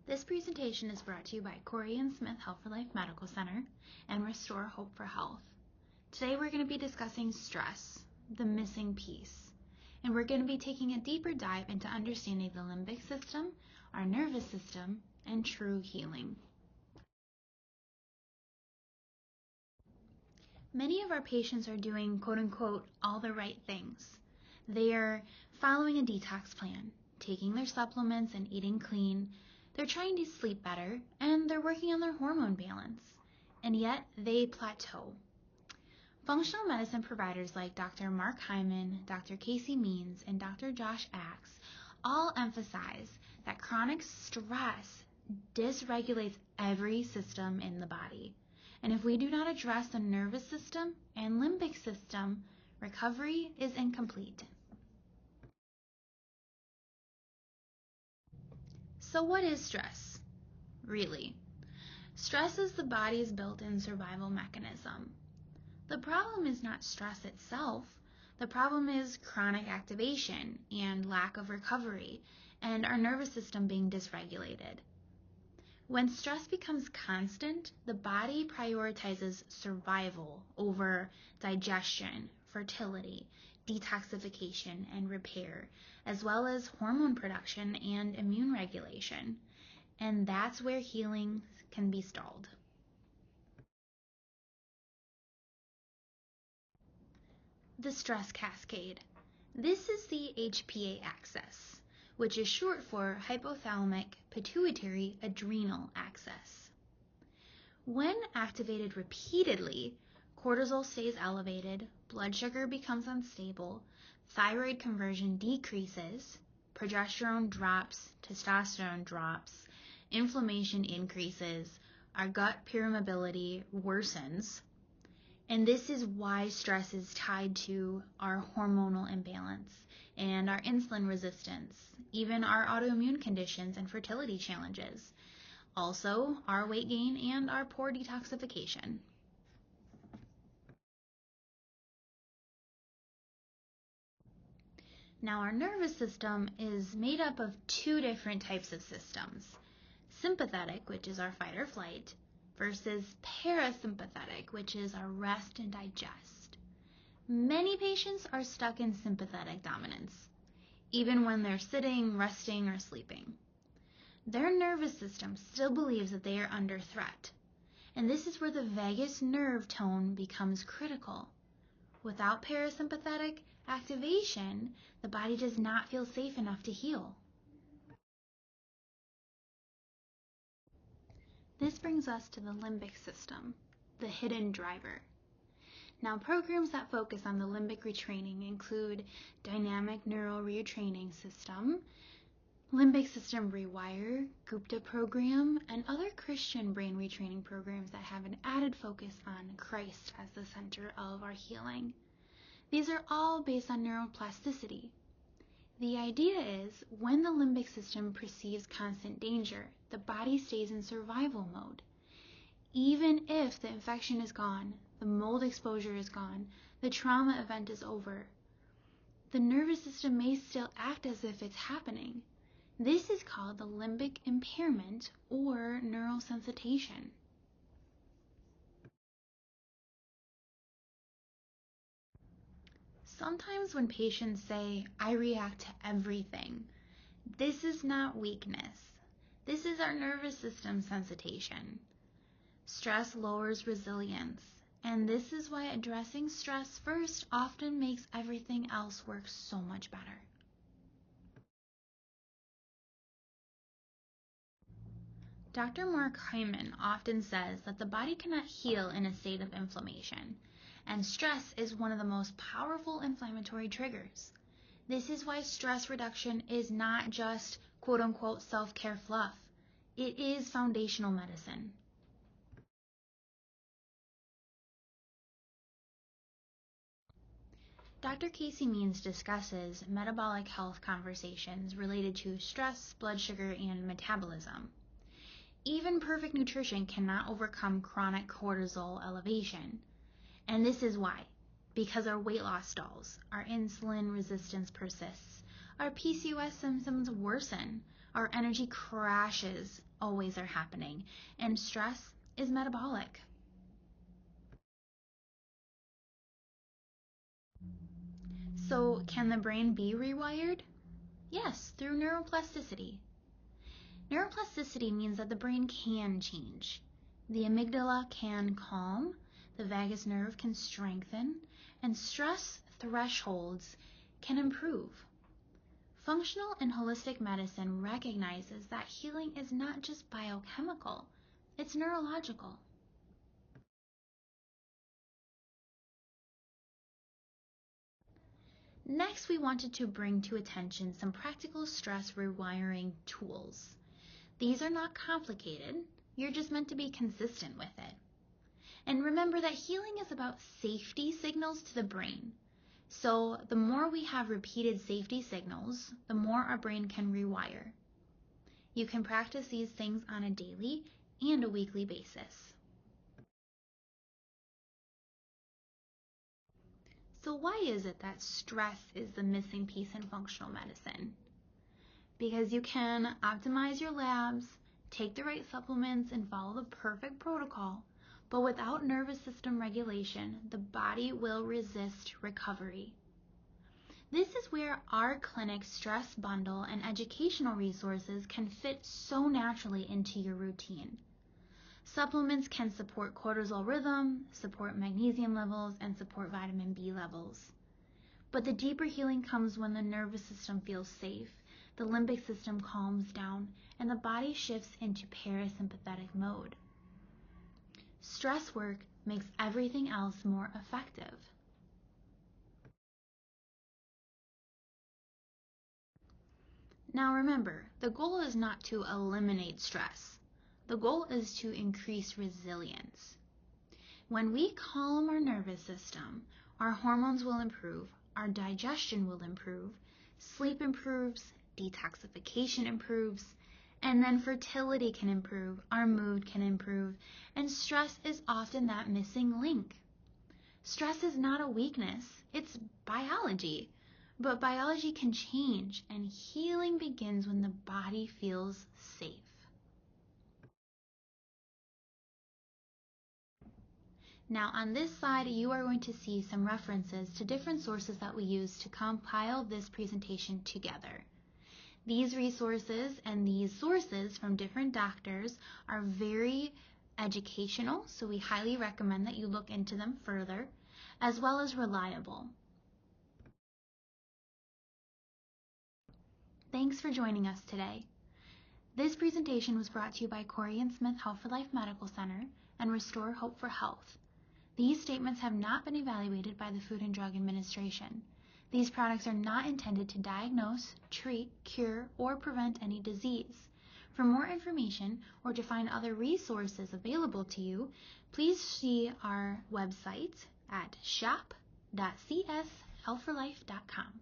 This presentation is brought to you by Corey and Smith Health for Life Medical Center and Restore Hope for Health. Today we're going to be discussing stress, the missing piece, and we're going to be taking a deeper dive into understanding the limbic system, our nervous system, and true healing. Many of our patients are doing quote-unquote all the right things. They are following a detox plan, taking their supplements and eating clean. They're trying to sleep better, and they're working on their hormone balance, and yet they plateau. Functional medicine providers like Dr. Mark Hyman, Dr. Casey Means, and Dr. Josh Axe all emphasize that chronic stress dysregulates every system in the body. And if we do not address the nervous system and limbic system, recovery is incomplete. So what is stress, really? Stress is the body's built-in survival mechanism. The problem is not stress itself. The problem is chronic activation and lack of recovery, and our nervous system being dysregulated. When stress becomes constant, the body prioritizes survival over digestion, fertility, detoxification, and repair, as well as hormone production and immune regulation. And that's where healing can be stalled. The stress cascade. This is the HPA axis, which is short for hypothalamic, pituitary, adrenal axis. When activated repeatedly, cortisol stays elevated, blood sugar becomes unstable, thyroid conversion decreases, progesterone drops, testosterone drops, inflammation increases, our gut permeability worsens, and this is why stress is tied to our hormonal imbalance and our insulin resistance, even our autoimmune conditions and fertility challenges. Also, our weight gain and our poor detoxification. Now, our nervous system is made up of two different types of systems. Sympathetic, which is our fight or flight, versus parasympathetic, which is our rest and digest. Many patients are stuck in sympathetic dominance, even when they're sitting, resting, or sleeping. Their nervous system still believes that they are under threat, and this is where the vagus nerve tone becomes critical. Without parasympathetic activation, the body does not feel safe enough to heal. This brings us to the limbic system, the hidden driver. Now, programs that focus on the limbic retraining include Dynamic Neural Retraining System, Limbic System Rewire, Gupta program, and other Christian brain retraining programs that have an added focus on Christ as the center of our healing. These are all based on neuroplasticity. The idea is when the limbic system perceives constant danger, the body stays in survival mode. Even if the infection is gone, the mold exposure is gone, the trauma event is over, the nervous system may still act as if it's happening. This is called the limbic impairment or neural sensitization. Sometimes when patients say, "I react to everything," this is not weakness. This is our nervous system sensitization. Stress lowers resilience, and this is why addressing stress first often makes everything else work so much better. Dr. Mark Hyman often says that the body cannot heal in a state of inflammation, and stress is one of the most powerful inflammatory triggers. This is why stress reduction is not just quote-unquote self-care fluff. It is foundational medicine. Dr. Casey Means discusses metabolic health conversations related to stress, blood sugar, and metabolism. Even perfect nutrition cannot overcome chronic cortisol elevation. And this is why. Because our weight loss stalls, our insulin resistance persists, our PCOS symptoms worsen, our energy crashes, always are happening, and stress is metabolic. So, can the brain be rewired? Yes, through neuroplasticity. Neuroplasticity means that the brain can change. The amygdala can calm, the vagus nerve can strengthen, and stress thresholds can improve. Functional and holistic medicine recognizes that healing is not just biochemical, it's neurological. Next, we wanted to bring to attention some practical stress rewiring tools. These are not complicated, you're just meant to be consistent with it. And remember that healing is about safety signals to the brain. So the more we have repeated safety signals, the more our brain can rewire. You can practice these things on a daily and a weekly basis. So why is it that stress is the missing piece in functional medicine? Because you can optimize your labs, take the right supplements, and follow the perfect protocol, but without nervous system regulation, the body will resist recovery. This is where our clinic's stress bundle and educational resources can fit so naturally into your routine. Supplements can support cortisol rhythm, support magnesium levels, and support vitamin B levels. But the deeper healing comes when the nervous system feels safe, the limbic system calms down, and the body shifts into parasympathetic mode. Stress work makes everything else more effective. Now remember, the goal is not to eliminate stress. The goal is to increase resilience. When we calm our nervous system, our hormones will improve, our digestion will improve, sleep improves, detoxification improves, and then fertility can improve, our mood can improve, and stress is often that missing link. Stress is not a weakness, it's biology. But biology can change, and healing begins when the body feels safe. Now on this slide, you are going to see some references to different sources that we use to compile this presentation together. These resources and these sources from different doctors are very educational, so we highly recommend that you look into them further, as well as reliable. Thanks for joining us today. This presentation was brought to you by Corey and Smith Health for Life Medical Center and Restore Hope for Health. These statements have not been evaluated by the Food and Drug Administration. These products are not intended to diagnose, treat, cure, or prevent any disease. For more information or to find other resources available to you, please see our website at shop.cshealthforlife.com.